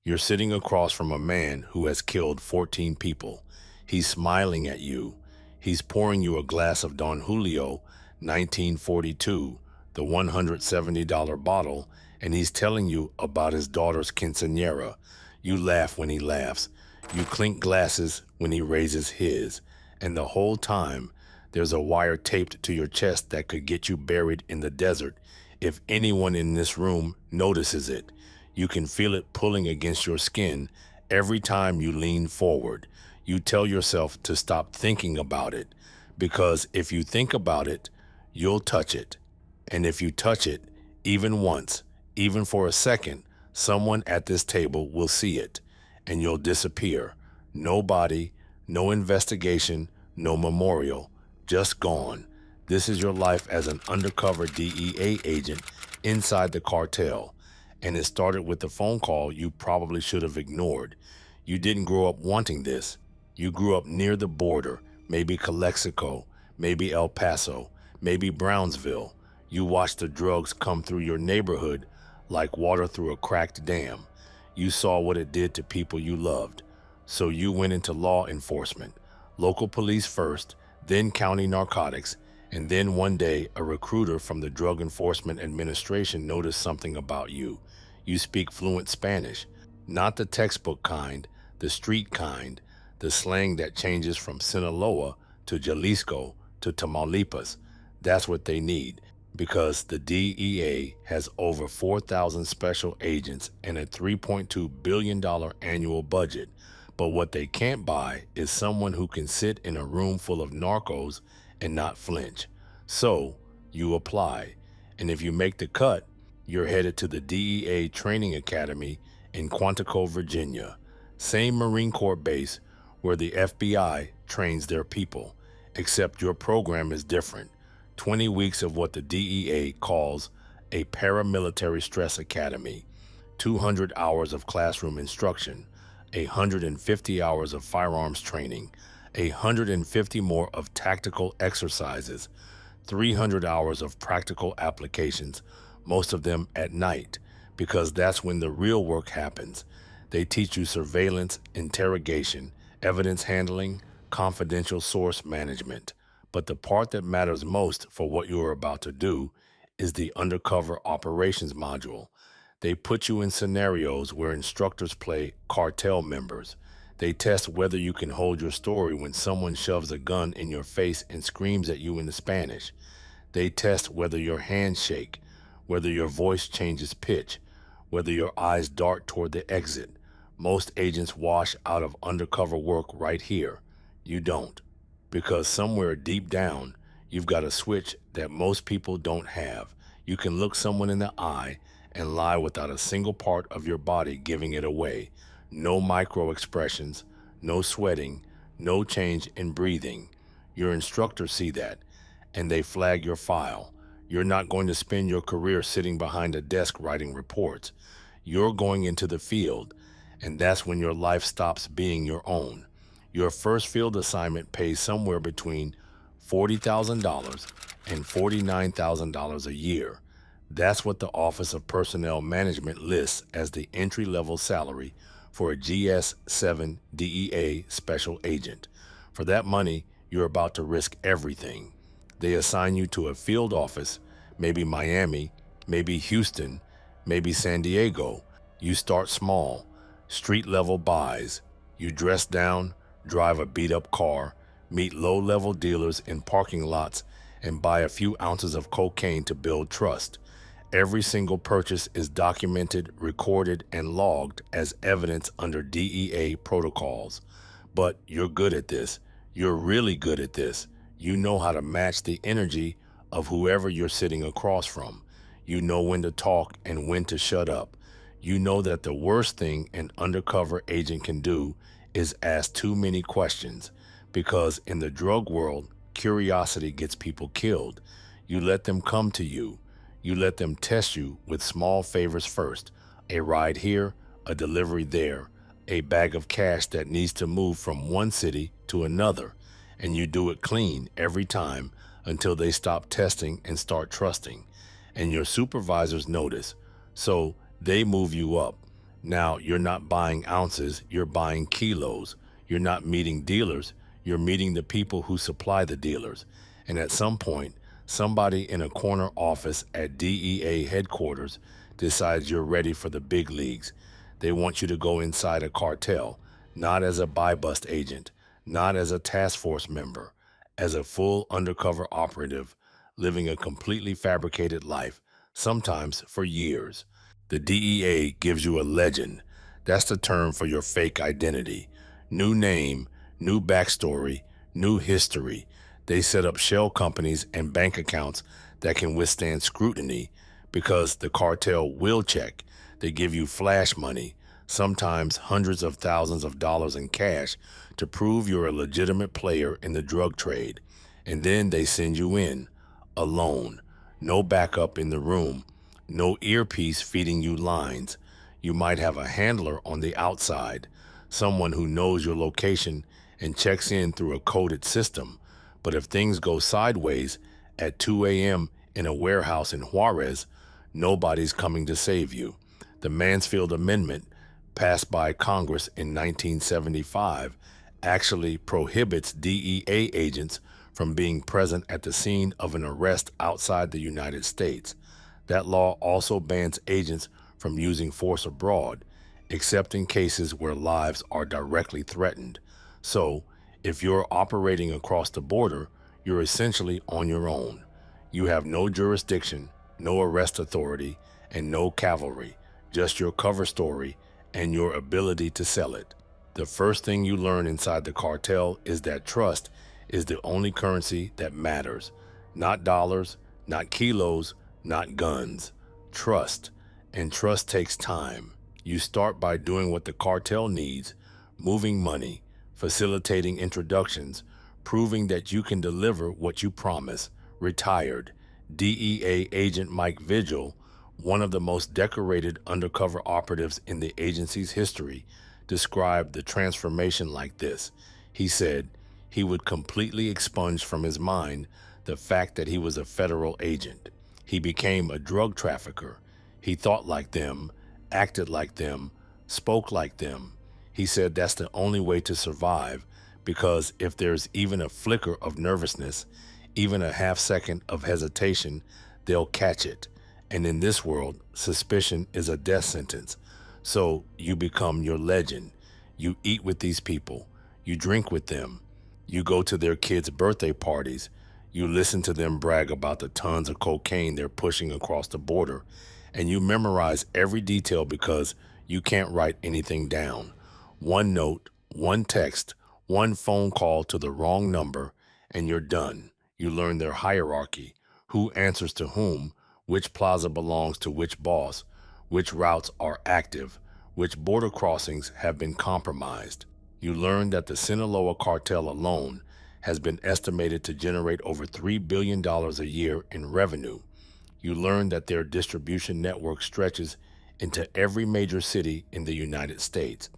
You're sitting across from a man who has killed 14 people. He's smiling at you. He's pouring you a glass of Don Julio 1942, the $170 bottle, and he's telling you about his daughter's quinceañera. You laugh when he laughs. You clink glasses when he raises his. And the whole time, there's a wire taped to your chest that could get you buried in the desert if anyone in this room notices it. You can feel it pulling against your skin every time you lean forward. You tell yourself to stop thinking about it, because if you think about it, you'll touch it. And if you touch it, even once, even for a second, someone at this table will see it, and you'll disappear. No body, no investigation, no memorial, just gone. This is your life as an undercover DEA agent inside the cartel. And it started with the phone call you probably should have ignored. You didn't grow up wanting this. You grew up near the border, maybe Calexico, maybe El Paso, maybe Brownsville. You watched the drugs come through your neighborhood like water through a cracked dam. You saw what it did to people you loved. So you went into law enforcement, local police first, then county narcotics, and then one day a recruiter from the Drug Enforcement Administration noticed something about you. You speak fluent Spanish, not the textbook kind, the street kind, the slang that changes from Sinaloa to Jalisco to Tamaulipas. That's what they need, because the DEA has over 4,000 special agents and a $3.2 billion annual budget. But what they can't buy is someone who can sit in a room full of narcos and not flinch. So you apply, and if you make the cut, you're headed to the DEA Training Academy in Quantico, Virginia, same Marine Corps base where the FBI trains their people, except your program is different. 20 weeks of what the DEA calls a paramilitary stress academy, 200 hours of classroom instruction, 150 hours of firearms training, 150 more of tactical exercises, 300 hours of practical applications, most of them at night, because that's when the real work happens. They teach you surveillance, interrogation, evidence handling, confidential source management. But the part that matters most for what you are about to do is the undercover operations module. They put you in scenarios where instructors play cartel members. They test whether you can hold your story when someone shoves a gun in your face and screams at you in Spanish. They test whether your hands shake, whether your voice changes pitch, whether your eyes dart toward the exit. Most agents wash out of undercover work right here. You don't, because somewhere deep down, you've got a switch that most people don't have. You can look someone in the eye and lie without a single part of your body giving it away. No micro expressions, no sweating, no change in breathing. Your instructors see that, and they flag your file. You're not going to spend your career sitting behind a desk writing reports. You're going into the field, and that's when your life stops being your own. Your first field assignment pays somewhere between $40,000 and $49,000 a year. That's what the Office of Personnel Management lists as the entry-level salary for a GS-7 DEA special agent. For that money, you're about to risk everything. They assign you to a field office, maybe Miami, maybe Houston, maybe San Diego. You start small, street-level buys. You dress down, drive a beat-up car, meet low-level dealers in parking lots, and buy a few ounces of cocaine to build trust. Every single purchase is documented, recorded, and logged as evidence under DEA protocols. But you're good at this. You're really good at this. You know how to match the energy of whoever you're sitting across from. You know when to talk and when to shut up. You know that the worst thing an undercover agent can do is ask too many questions, because in the drug world, curiosity gets people killed. You let them come to you. You let them test you with small favors first. A ride here, a delivery there, a bag of cash that needs to move from one city to another. And you do it clean every time until they stop testing and start trusting. And your supervisors notice, so they move you up. Now, you're not buying ounces, you're buying kilos. You're not meeting dealers, you're meeting the people who supply the dealers. And at some point, somebody in a corner office at DEA headquarters decides you're ready for the big leagues. They want you to go inside a cartel, not as a buy-bust agent, not as a task force member, as a full undercover operative, living a completely fabricated life, sometimes for years. The DEA gives you a legend. That's the term for your fake identity. New name, new backstory, new history. They set up shell companies and bank accounts that can withstand scrutiny because the cartel will check. They give you flash money, sometimes hundreds of thousands of dollars in cash, to prove you're a legitimate player in the drug trade. And then they send you in, alone, no backup in the room, no earpiece feeding you lines. You might have a handler on the outside, someone who knows your location and checks in through a coded system. But if things go sideways at 2 a.m. in a warehouse in Juarez, nobody's coming to save you. The Mansfield Amendment, passed by Congress in 1975, actually prohibits DEA agents from being present at the scene of an arrest outside the United States. That law also bans agents from using force abroad, except in cases where lives are directly threatened. So, if you're operating across the border, you're essentially on your own. You have no jurisdiction, no arrest authority, and no cavalry, just your cover story and your ability to sell it. The first thing you learn inside the cartel is that trust is the only currency that matters. Not dollars, not kilos, not guns. Trust. And trust takes time. You start by doing what the cartel needs, moving money, facilitating introductions, proving that you can deliver what you promise. Retired DEA agent Mike Vigil, one of the most decorated undercover operatives in the agency's history, described the transformation like this. He said he would completely expunge from his mind the fact that he was a federal agent. He became a drug trafficker. He thought like them, acted like them, spoke like them. He said that's the only way to survive, because if there's even a flicker of nervousness, even a half second of hesitation, they'll catch it. And in this world, suspicion is a death sentence. So you become your legend. You eat with these people. You drink with them. You go to their kids' birthday parties. You listen to them brag about the tons of cocaine they're pushing across the border. And you memorize every detail because you can't write anything down. One note, one text, one phone call to the wrong number, and you're done. You learn their hierarchy, who answers to whom, which plaza belongs to which boss, which routes are active, which border crossings have been compromised. You learn that the Sinaloa cartel alone has been estimated to generate over $3 billion a year in revenue. You learn that their distribution network stretches into every major city in the United States.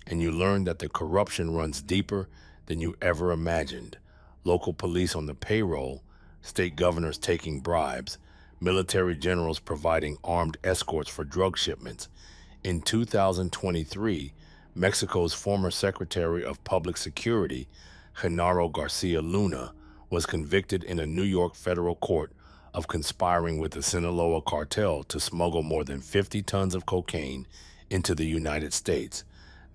And you learn that the corruption runs deeper than you ever imagined. Local police on the payroll, state governors taking bribes, military generals providing armed escorts for drug shipments. In 2023, Mexico's former Secretary of Public Security, Genaro Garcia Luna, was convicted in a New York federal court of conspiring with the Sinaloa cartel to smuggle more than 50 tons of cocaine into the United States.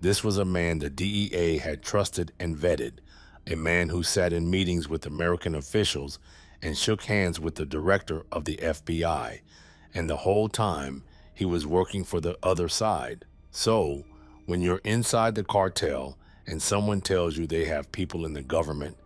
This was a man the DEA had trusted and vetted, a man who sat in meetings with American officials and shook hands with the director of the FBI, and the whole time he was working for the other side. So, when you're inside the cartel and someone tells you they have people in the government,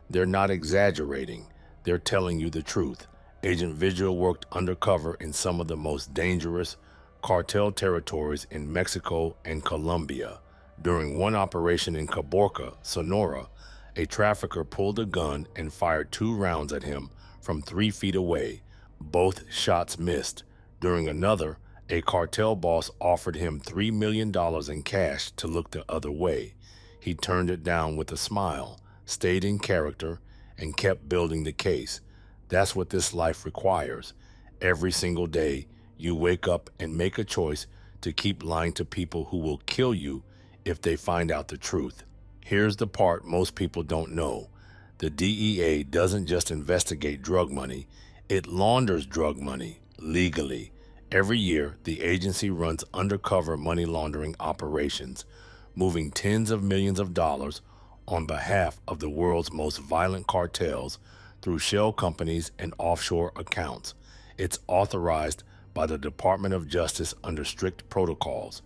they're not exaggerating, they're telling you the truth. Agent Vigil worked undercover in some of the most dangerous cartel territories in Mexico and Colombia. During one operation in Caborca, Sonora, a trafficker pulled a gun and fired 2 rounds at him from 3 feet away. Both shots missed. During another, a cartel boss offered him $3 million in cash to look the other way. He turned it down with a smile, stayed in character, and kept building the case. That's what this life requires. Every single day, you wake up and make a choice to keep lying to people who will kill you if they find out the truth. Here's the part most people don't know. The DEA doesn't just investigate drug money, it launders drug money legally. Every year, the agency runs undercover money laundering operations, moving tens of millions of dollars on behalf of the world's most violent cartels through shell companies and offshore accounts. It's authorized by the Department of Justice under strict protocols.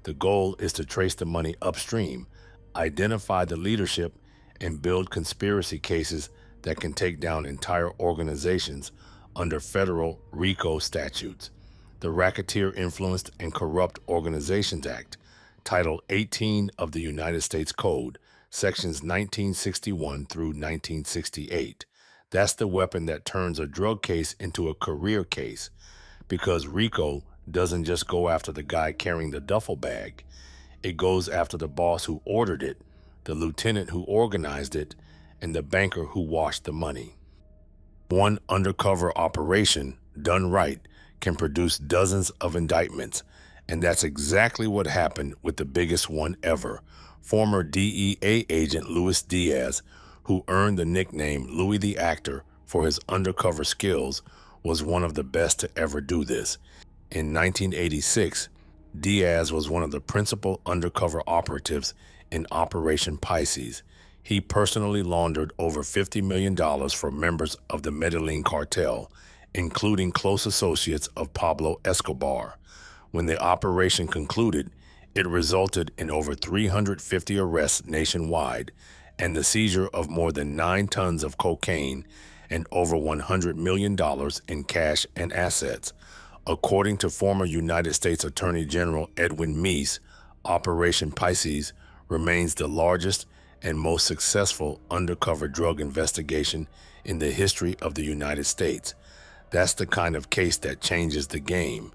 The goal is to trace the money upstream, identify the leadership, and build conspiracy cases that can take down entire organizations under federal RICO statutes. The Racketeer Influenced and Corrupt Organizations Act, Title 18 of the United States Code, Sections 1961 through 1968. That's the weapon that turns a drug case into a career case, because RICO doesn't just go after the guy carrying the duffel bag. It goes after the boss who ordered it, the lieutenant who organized it, and the banker who washed the money. One undercover operation, done right, can produce dozens of indictments, and that's exactly what happened with the biggest one ever. Former DEA agent Luis Diaz, who earned the nickname Louis the Actor for his undercover skills, was one of the best to ever do this. In 1986, Diaz was one of the principal undercover operatives in Operation Pisces. He personally laundered over $50 million for members of the Medellin cartel, including close associates of Pablo Escobar. When the operation concluded, it resulted in over 350 arrests nationwide and the seizure of more than 9 tons of cocaine and over $100 million in cash and assets. According to former United States Attorney General Edwin Meese, Operation Pisces remains the largest and most successful undercover drug investigation in the history of the United States. That's the kind of case that changes the game.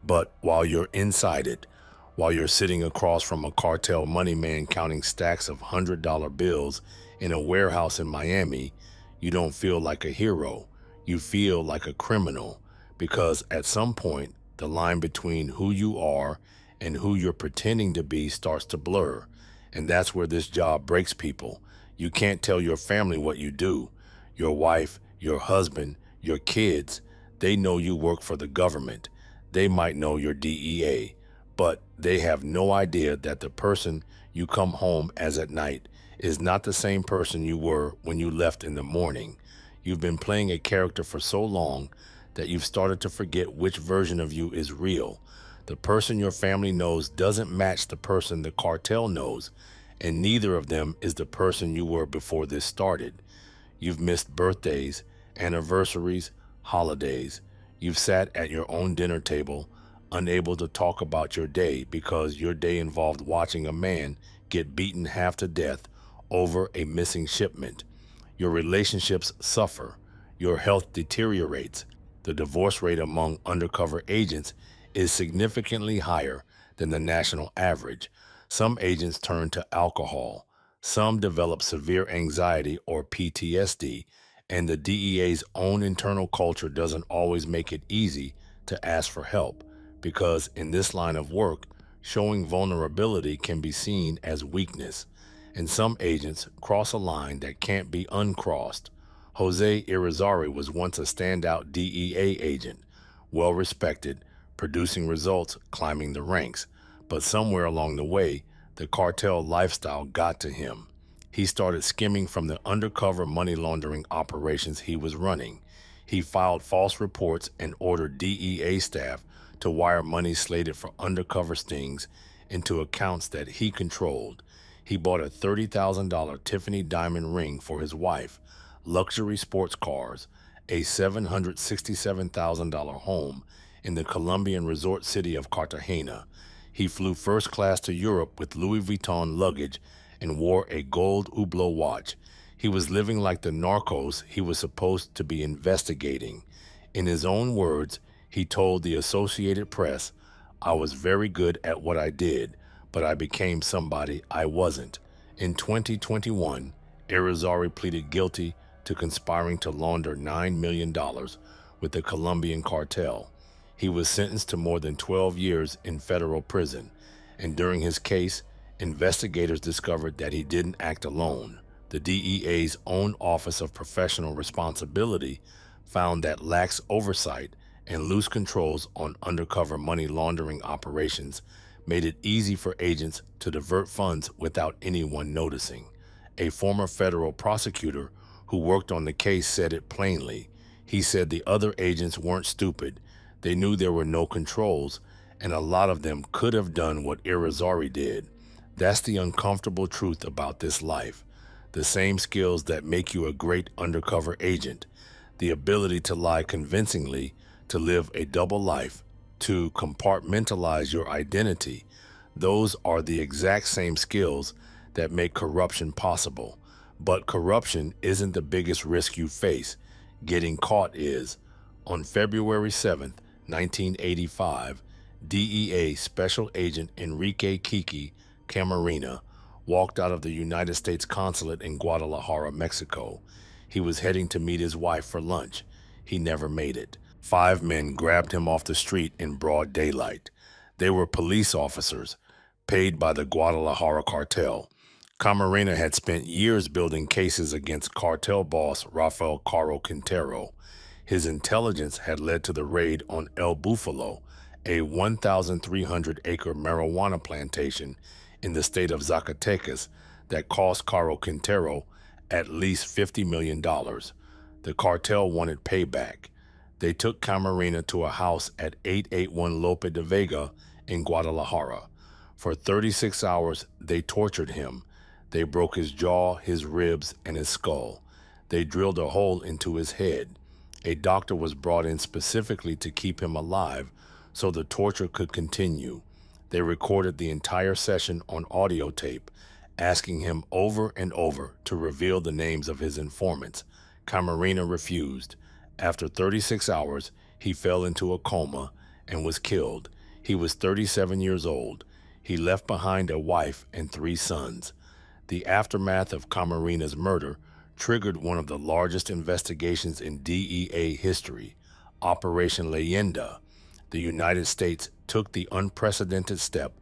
But while you're inside it, while you're sitting across from a cartel money man counting stacks of $100 bills in a warehouse in Miami, you don't feel like a hero. You feel like a criminal, because at some point, the line between who you are and who you're pretending to be starts to blur. And that's where this job breaks people. You can't tell your family what you do. Your wife, your husband, your kids, they know you work for the government. They might know you're DEA, but they have no idea that the person you come home as at night is not the same person you were when you left in the morning. You've been playing a character for so long that you've started to forget which version of you is real. The person your family knows doesn't match the person the cartel knows, and neither of them is the person you were before this started. You've missed birthdays, anniversaries, holidays. You've sat at your own dinner table, unable to talk about your day because your day involved watching a man get beaten half to death over a missing shipment. Your relationships suffer. Your health deteriorates. The divorce rate among undercover agents is significantly higher than the national average. Some agents turn to alcohol. Some develop severe anxiety or PTSD, and the DEA's own internal culture doesn't always make it easy to ask for help, because in this line of work, showing vulnerability can be seen as weakness, and some agents cross a line that can't be uncrossed. Jose Irizarry was once a standout DEA agent, well respected, producing results, climbing the ranks. But somewhere along the way, the cartel lifestyle got to him. He started skimming from the undercover money laundering operations he was running. He filed false reports and ordered DEA staff to wire money slated for undercover stings into accounts that he controlled. He bought a $30,000 Tiffany diamond ring for his wife, luxury sports cars, a $767,000 home in the Colombian resort city of Cartagena. He flew first class to Europe with Louis Vuitton luggage and wore a gold Hublot watch. He was living like the narcos he was supposed to be investigating. In his own words, he told the Associated Press, "I was very good at what I did, but I became somebody I wasn't." In 2021, Irizarry pleaded guilty to conspiring to launder $9 million with the Colombian cartel. He was sentenced to more than 12 years in federal prison, and during his case, investigators discovered that he didn't act alone. The DEA's own Office of Professional Responsibility found that lax oversight and loose controls on undercover money laundering operations made it easy for agents to divert funds without anyone noticing. A former federal prosecutor who worked on the case said it plainly. He said the other agents weren't stupid. They knew there were no controls, and a lot of them could have done what Irizarry did. That's the uncomfortable truth about this life. The same skills that make you a great undercover agent, the ability to lie convincingly, to live a double life, to compartmentalize your identity, those are the exact same skills that make corruption possible. But corruption isn't the biggest risk you face. Getting caught is. On February 7th, 1985, DEA Special Agent Enrique Kiki Camarena walked out of the United States Consulate in Guadalajara, Mexico. He was heading to meet his wife for lunch. He never made it. 5 men grabbed him off the street in broad daylight. They were police officers, paid by the Guadalajara cartel. Camarena had spent years building cases against cartel boss Rafael Caro Quintero. His intelligence had led to the raid on El Búfalo, a 1,300-acre marijuana plantation in the state of Zacatecas that cost Caro Quintero at least $50 million. The cartel wanted payback. They took Camarena to a house at 881 Lope de Vega in Guadalajara. For 36 hours, they tortured him. They broke his jaw, his ribs, and his skull. They drilled a hole into his head. A doctor was brought in specifically to keep him alive so the torture could continue. They recorded the entire session on audio tape, asking him over and over to reveal the names of his informants. Camarena refused. After 36 hours, he fell into a coma and was killed. He was 37 years old. He left behind a wife and 3 sons. The aftermath of Camarena's murder triggered one of the largest investigations in DEA history, Operation Leyenda. The United States took the unprecedented step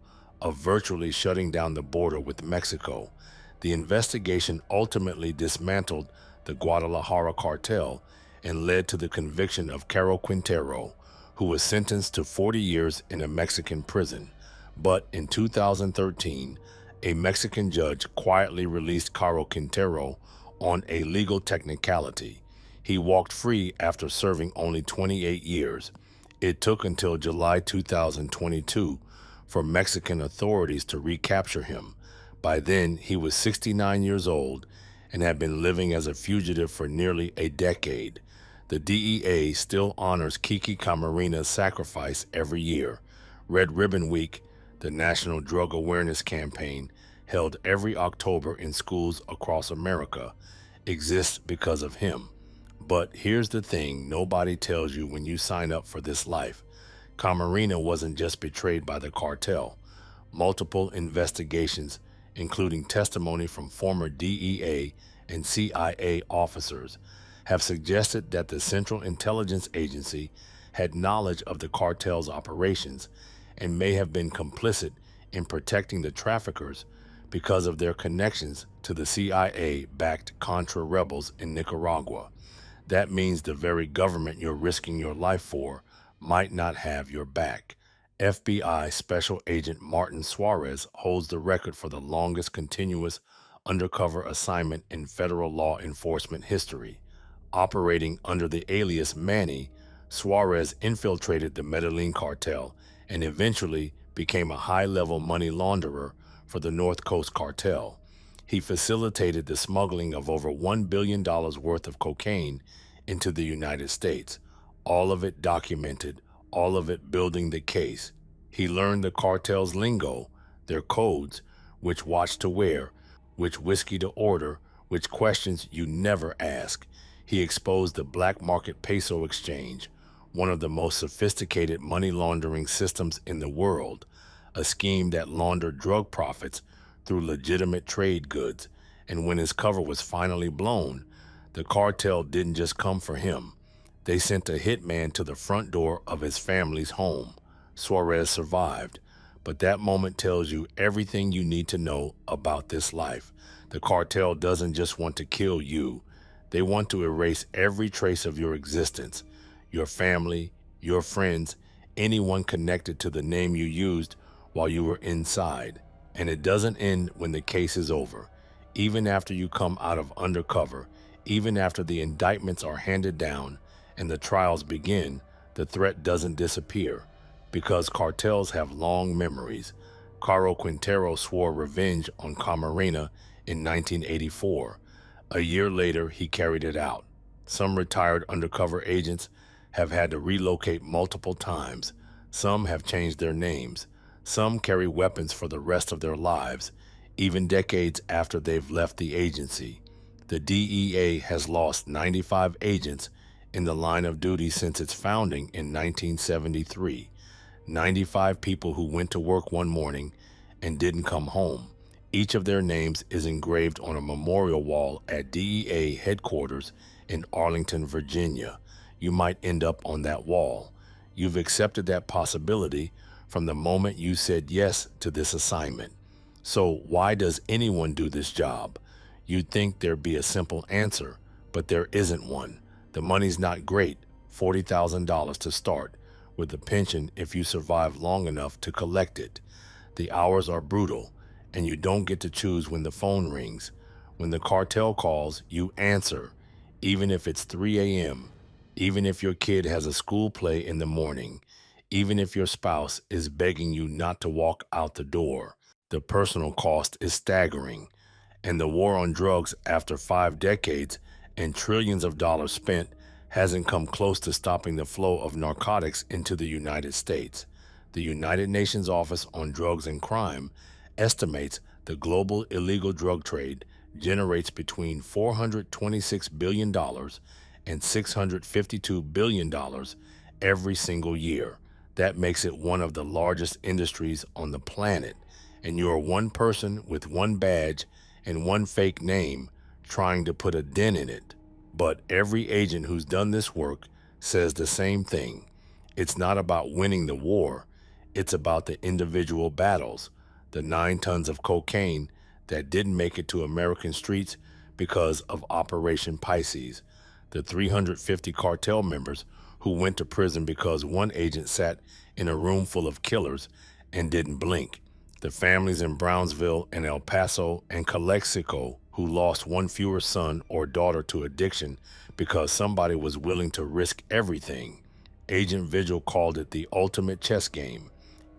of virtually shutting down the border with Mexico. The investigation ultimately dismantled the Guadalajara cartel and led to the conviction of Caro Quintero, who was sentenced to 40 years in a Mexican prison. But in 2013, a Mexican judge quietly released Caro Quintero on a legal technicality. He walked free after serving only 28 years. It took until July 2022 for Mexican authorities to recapture him. By then, he was 69 years old and had been living as a fugitive for nearly a decade. The DEA still honors Kiki Camarena's sacrifice every year. Red Ribbon Week, the National Drug Awareness Campaign, held every October in schools across America, exists because of him. But here's the thing nobody tells you when you sign up for this life. Camarena wasn't just betrayed by the cartel. Multiple investigations, including testimony from former DEA and CIA officers, have suggested that the Central Intelligence Agency had knowledge of the cartel's operations and may have been complicit in protecting the traffickers because of their connections to the CIA-backed Contra rebels in Nicaragua. That means the very government you're risking your life for might not have your back. FBI Special Agent Martin Suarez holds the record for the longest continuous undercover assignment in federal law enforcement history. Operating under the alias Manny, Suarez infiltrated the Medellin cartel and eventually became a high-level money launderer for the North Coast Cartel. He facilitated the smuggling of over $1 billion worth of cocaine into the United States, all of it documented, all of it building the case. He learned the cartel's lingo, their codes, which watch to wear, which whiskey to order, which questions you never ask. He exposed the black market peso exchange, one of the most sophisticated money laundering systems in the world, a scheme that laundered drug profits through legitimate trade goods. And when his cover was finally blown, the cartel didn't just come for him. They sent a hitman to the front door of his family's home. Suarez survived, but that moment tells you everything you need to know about this life. The cartel doesn't just want to kill you. They want to erase every trace of your existence, your family, your friends, anyone connected to the name you used while you were inside. And it doesn't end when the case is over. Even after you come out of undercover, even after the indictments are handed down and the trials begin, the threat doesn't disappear, because cartels have long memories. Caro Quintero swore revenge on Camarena in 1984. A year later, he carried it out. Some retired undercover agents have had to relocate multiple times. Some have changed their names. Some carry weapons for the rest of their lives, even decades after they've left the agency. The DEA has lost 95 agents in the line of duty since its founding in 1973. 95 people who went to work one morning and didn't come home. Each of their names is engraved on a memorial wall at DEA headquarters in Arlington, Virginia. You might end up on that wall. You've accepted that possibility from the moment you said yes to this assignment. So why does anyone do this job? You'd think there'd be a simple answer, but there isn't one. The money's not great, $40,000 to start, with a pension if you survive long enough to collect it. The hours are brutal, and you don't get to choose when the phone rings. When the cartel calls, you answer, even if it's 3 a.m., even if your kid has a school play in the morning, even if your spouse is begging you not to walk out the door. The personal cost is staggering, and the war on drugs after 5 decades and trillions of dollars spent hasn't come close to stopping the flow of narcotics into the United States. The United Nations Office on Drugs and Crime estimates the global illegal drug trade generates between $426 billion and $652 billion every single year. That makes it one of the largest industries on the planet, and you are one person with one badge and one fake name trying to put a dent in it. But every agent who's done this work says the same thing. It's not about winning the war. It's about the individual battles, the 9 tons of cocaine that didn't make it to American streets because of Operation Pisces, the 350 cartel members who went to prison because one agent sat in a room full of killers and didn't blink, the families in Brownsville and El Paso and Calexico who lost one fewer son or daughter to addiction because somebody was willing to risk everything. Agent Vigil called it the ultimate chess game,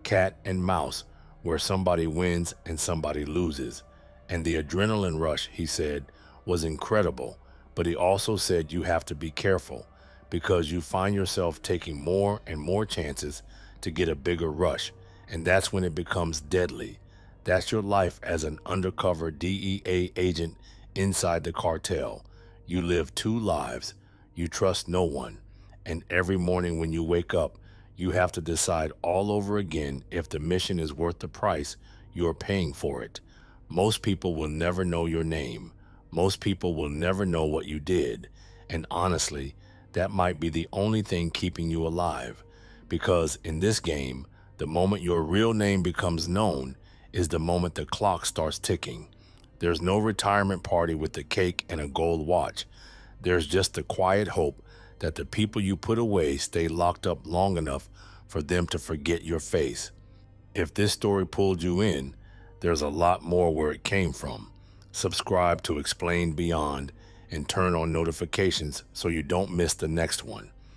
cat and mouse, where somebody wins and somebody loses. And the adrenaline rush, he said, was incredible, but he also said you have to be careful because you find yourself taking more and more chances to get a bigger rush, and that's when it becomes deadly. That's your life as an undercover DEA agent inside the cartel. You live 2 lives. You trust no one. And every morning when you wake up, you have to decide all over again if the mission is worth the price you're paying for it. Most people will never know your name. Most people will never know what you did. And honestly, that might be the only thing keeping you alive. Because in this game, the moment your real name becomes known is the moment the clock starts ticking. There's no retirement party with a cake and a gold watch. There's just the quiet hope that the people you put away stay locked up long enough for them to forget your face. If this story pulled you in, there's a lot more where it came from. Subscribe to Explain Beyond and turn on notifications so you don't miss the next one.